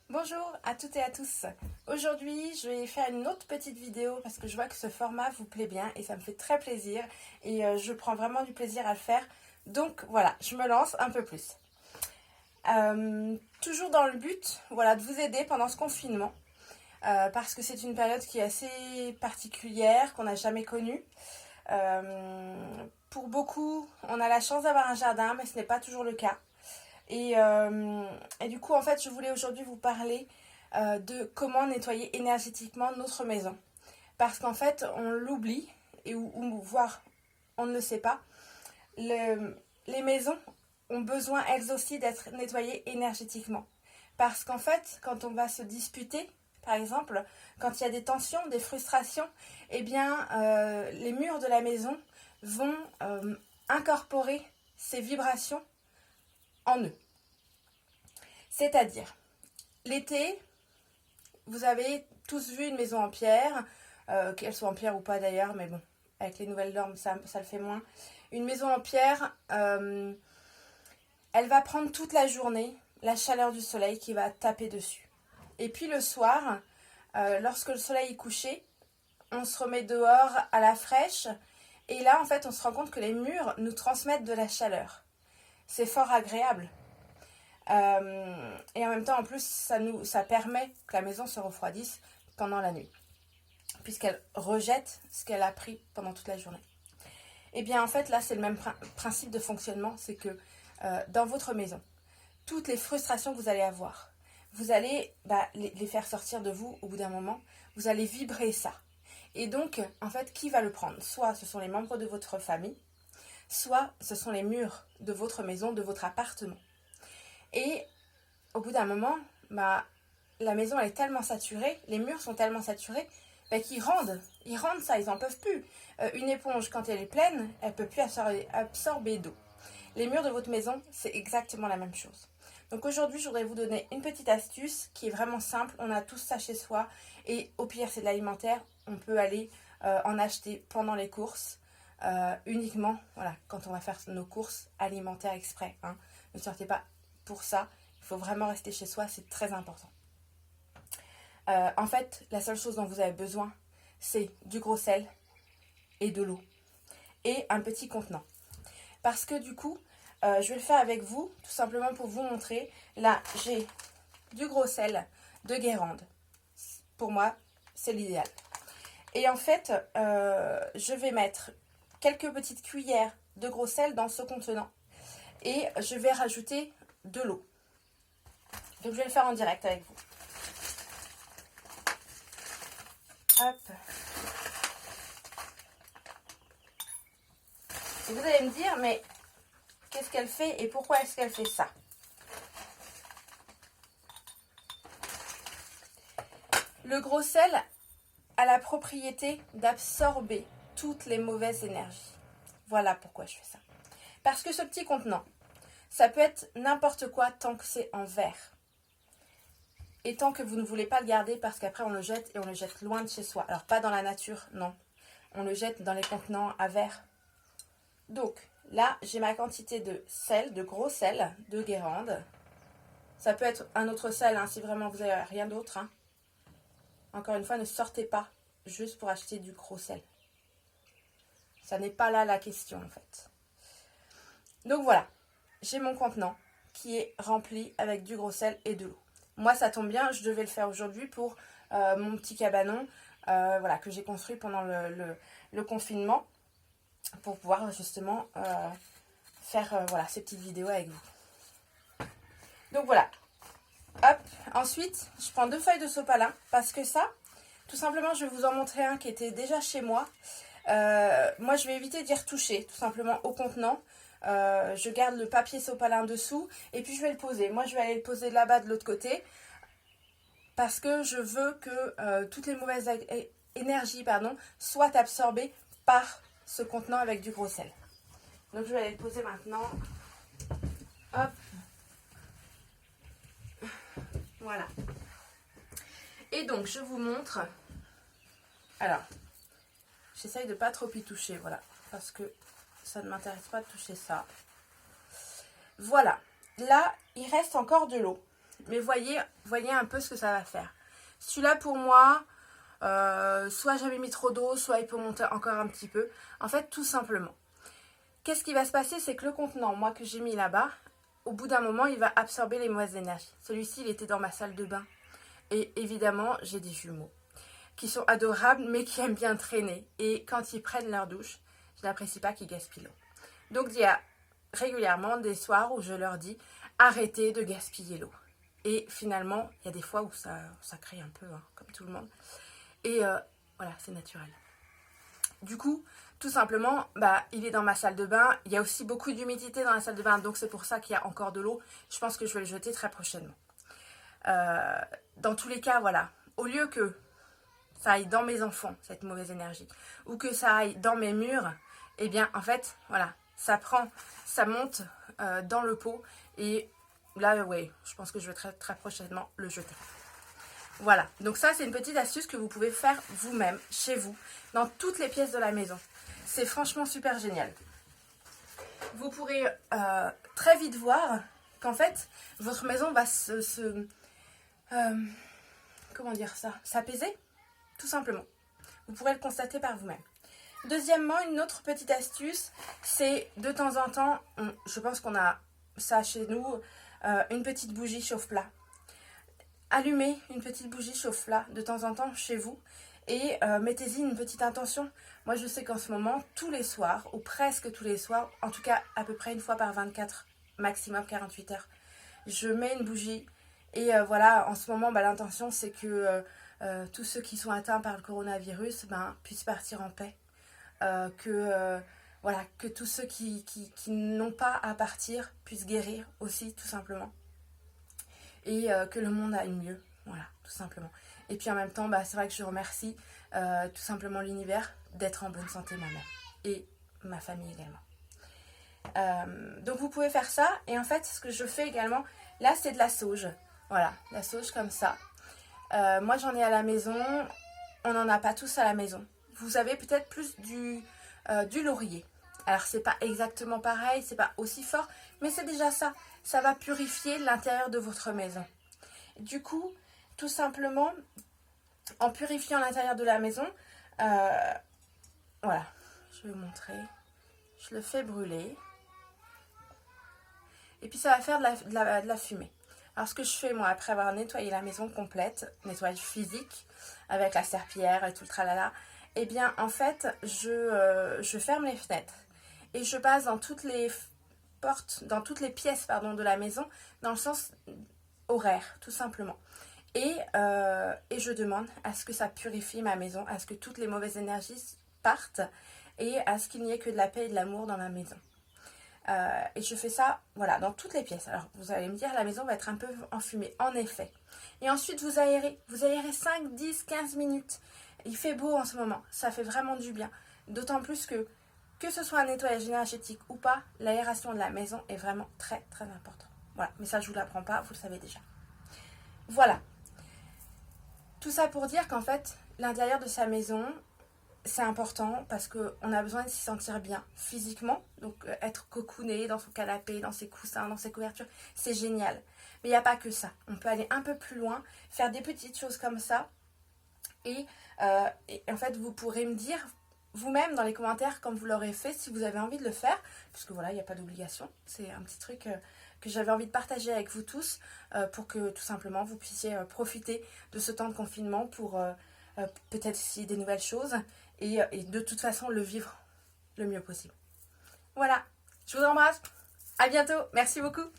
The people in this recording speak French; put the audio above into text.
Bonjour à toutes et à tous. Aujourd'hui, je vais faire une autre petite vidéo parce que je vois que ce format vous plaît bien et ça me fait très plaisir et je prends vraiment du plaisir à le faire. Donc voilà, je me lance un peu plus. Toujours dans le but, voilà, de vous aider pendant ce confinement parce que c'est une période qui est assez particulière, qu'on n'a jamais connue. Pour beaucoup, on a la chance d'avoir un jardin, mais ce n'est pas toujours le cas. Et du coup, en fait, je voulais aujourd'hui vous parler de comment nettoyer énergétiquement notre maison. Parce qu'en fait, on l'oublie, ou voire on ne le sait pas. Les maisons ont besoin, elles aussi, d'être nettoyées énergétiquement. Parce qu'en fait, quand on va se disputer, par exemple, quand il y a des tensions, des frustrations, eh bien, les murs de la maison vont incorporer ces vibrations en eux. C'est-à-dire, l'été, vous avez tous vu une maison en pierre, qu'elle soit en pierre ou pas d'ailleurs, mais bon, avec les nouvelles normes, ça le fait moins. Une maison en pierre, elle va prendre toute la journée la chaleur du soleil qui va taper dessus. Et puis le soir, lorsque le soleil est couché, on se remet dehors à la fraîche, et là, en fait, on se rend compte que les murs nous transmettent de la chaleur. C'est fort agréable. Et en même temps, en plus, ça permet que la maison se refroidisse pendant la nuit, puisqu'elle rejette ce qu'elle a pris pendant toute la journée. Et bien, en fait, là, c'est le même principe de fonctionnement, c'est que dans votre maison, toutes les frustrations que vous allez avoir, vous allez les faire sortir de vous au bout d'un moment, vous allez vibrer ça. Et donc, en fait, qui va le prendre? Soit ce sont les membres de votre famille, soit ce sont les murs de votre maison, de votre appartement. Et au bout d'un moment, la maison elle est tellement saturée, les murs sont tellement saturés qu'ils rendent ça, ils n'en peuvent plus. Une éponge, quand elle est pleine, elle ne peut plus absorber d'eau. Les murs de votre maison, c'est exactement la même chose. Donc aujourd'hui, je voudrais vous donner une petite astuce qui est vraiment simple. On a tous ça chez soi et au pire, c'est de l'alimentaire. On peut aller en acheter pendant les courses. Uniquement, voilà, quand on va faire nos courses alimentaires exprès. Ne sortez pas pour ça, il faut vraiment rester chez soi, c'est très important. En fait, la seule chose dont vous avez besoin, c'est du gros sel et de l'eau. Et un petit contenant. Parce que du coup, je vais le faire avec vous, tout simplement pour vous montrer. Là, j'ai du gros sel de Guérande. Pour moi, c'est l'idéal. Et en fait, je vais mettre quelques petites cuillères de gros sel dans ce contenant. Et je vais rajouter de l'eau. Donc je vais le faire en direct avec vous. Hop. Et vous allez me dire, mais qu'est-ce qu'elle fait et pourquoi est-ce qu'elle fait ça? Le gros sel a la propriété d'absorber toutes les mauvaises énergies. Voilà pourquoi je fais ça. Parce que ce petit contenant, ça peut être n'importe quoi tant que c'est en verre. Et tant que vous ne voulez pas le garder parce qu'après on le jette et on le jette loin de chez soi. Alors pas dans la nature, non. On le jette dans les contenants à verre. Donc là, j'ai ma quantité de sel, de gros sel de Guérande. Ça peut être un autre sel si vraiment vous n'avez rien d'autre. Encore une fois, ne sortez pas juste pour acheter du gros sel. Ça n'est pas là la question en fait. Donc voilà, j'ai mon contenant qui est rempli avec du gros sel et de l'eau. Moi, ça tombe bien, je devais le faire aujourd'hui pour mon petit cabanon voilà, que j'ai construit pendant le confinement pour pouvoir justement faire voilà, ces petites vidéos avec vous. Donc voilà. Hop. Ensuite, je prends 2 feuilles de sopalin parce que ça, tout simplement, je vais vous en montrer un qui était déjà chez moi. Moi, je vais éviter d'y retoucher tout simplement au contenant. Je garde le papier sopalin dessous et puis je vais le poser. Moi, je vais aller le poser là-bas de l'autre côté parce que je veux que toutes les mauvaises énergies soient absorbées par ce contenant avec du gros sel. Donc, je vais aller le poser maintenant. Hop. Voilà. Et donc, je vous montre. Alors, j'essaye de ne pas trop y toucher, voilà, parce que ça ne m'intéresse pas de toucher ça. Voilà, là, il reste encore de l'eau. Mais voyez un peu ce que ça va faire. Celui-là, pour moi, soit j'avais mis trop d'eau, soit il peut monter encore un petit peu. En fait, tout simplement. Qu'est-ce qui va se passer? C'est que le contenant, moi, que j'ai mis là-bas, au bout d'un moment, il va absorber les mauvaises énergies. Celui-ci, il était dans ma salle de bain. Et évidemment, j'ai des jumeaux qui sont adorables, mais qui aiment bien traîner. Et quand ils prennent leur douche, je n'apprécie pas qu'ils gaspillent l'eau. Donc, il y a régulièrement des soirs où je leur dis « Arrêtez de gaspiller l'eau ». Et finalement, il y a des fois où ça crie un peu, hein, comme tout le monde. Et voilà, c'est naturel. Du coup, tout simplement, il est dans ma salle de bain. Il y a aussi beaucoup d'humidité dans la salle de bain, donc c'est pour ça qu'il y a encore de l'eau. Je pense que je vais le jeter très prochainement. Dans tous les cas, voilà, au lieu que ça aille dans mes enfants, cette mauvaise énergie, ou que ça aille dans mes murs, eh bien, en fait, voilà, ça monte dans le pot. Et là, oui, je pense que je vais très, très prochainement le jeter. Voilà, donc ça, c'est une petite astuce que vous pouvez faire vous-même, chez vous, dans toutes les pièces de la maison. C'est franchement super génial. Vous pourrez très vite voir qu'en fait, votre maison va comment dire ça, s'apaiser, tout simplement. Vous pourrez le constater par vous-même. Deuxièmement, une autre petite astuce, c'est de temps en temps, je pense qu'on a ça chez nous, une petite bougie chauffe-plat. Allumez une petite bougie chauffe-plat de temps en temps chez vous et mettez-y une petite intention. Moi, je sais qu'en ce moment, tous les soirs, ou presque tous les soirs, en tout cas à peu près une fois par 24, maximum 48 heures, je mets une bougie. Et voilà, en ce moment, l'intention, c'est que tous ceux qui sont atteints par le coronavirus puissent partir en paix. Que tous ceux qui n'ont pas à partir puissent guérir aussi, tout simplement. Et que le monde aille mieux, voilà, tout simplement. Et puis en même temps, c'est vrai que je remercie tout simplement l'univers d'être en bonne santé moi-même. Et ma famille également. Donc vous pouvez faire ça. Et en fait, ce que je fais également, là, c'est de la sauge. Voilà, la sauge comme ça. Moi, j'en ai à la maison. On n'en a pas tous à la maison. Vous avez peut-être plus du laurier. Alors, c'est pas exactement pareil, c'est pas aussi fort, mais c'est déjà ça. Ça va purifier l'intérieur de votre maison. Du coup, tout simplement, en purifiant l'intérieur de la maison, voilà, je vais vous montrer. Je le fais brûler. Et puis, ça va faire de la fumée. Alors, ce que je fais, moi, après avoir nettoyé la maison complète, nettoyage physique, avec la serpillière et tout le tralala, eh bien, en fait, je ferme les fenêtres. Et je passe dans toutes les portes, dans toutes les pièces, de la maison, dans le sens horaire, tout simplement. Et je demande à ce que ça purifie ma maison, à ce que toutes les mauvaises énergies partent et à ce qu'il n'y ait que de la paix et de l'amour dans ma maison. Et je fais ça, voilà, dans toutes les pièces. Alors, vous allez me dire, la maison va être un peu enfumée, en effet. Et ensuite, vous aérez 5, 10, 15 minutes. Il fait beau en ce moment, ça fait vraiment du bien. D'autant plus que ce soit un nettoyage énergétique ou pas, l'aération de la maison est vraiment très, très importante. Voilà, mais ça, je ne vous l'apprends pas, vous le savez déjà. Voilà. Tout ça pour dire qu'en fait, l'intérieur de sa maison, c'est important parce qu'on a besoin de s'y sentir bien physiquement. Donc, être cocooné dans son canapé, dans ses coussins, dans ses couvertures, c'est génial. Mais il n'y a pas que ça. On peut aller un peu plus loin, faire des petites choses comme ça. Et en fait, vous pourrez me dire vous-même dans les commentaires quand vous l'aurez fait, si vous avez envie de le faire. Puisque voilà, il n'y a pas d'obligation. C'est un petit truc que j'avais envie de partager avec vous tous pour que tout simplement vous puissiez profiter de ce temps de confinement pour peut-être essayer des nouvelles choses et de toute façon le vivre le mieux possible. Voilà, je vous embrasse. À bientôt. Merci beaucoup.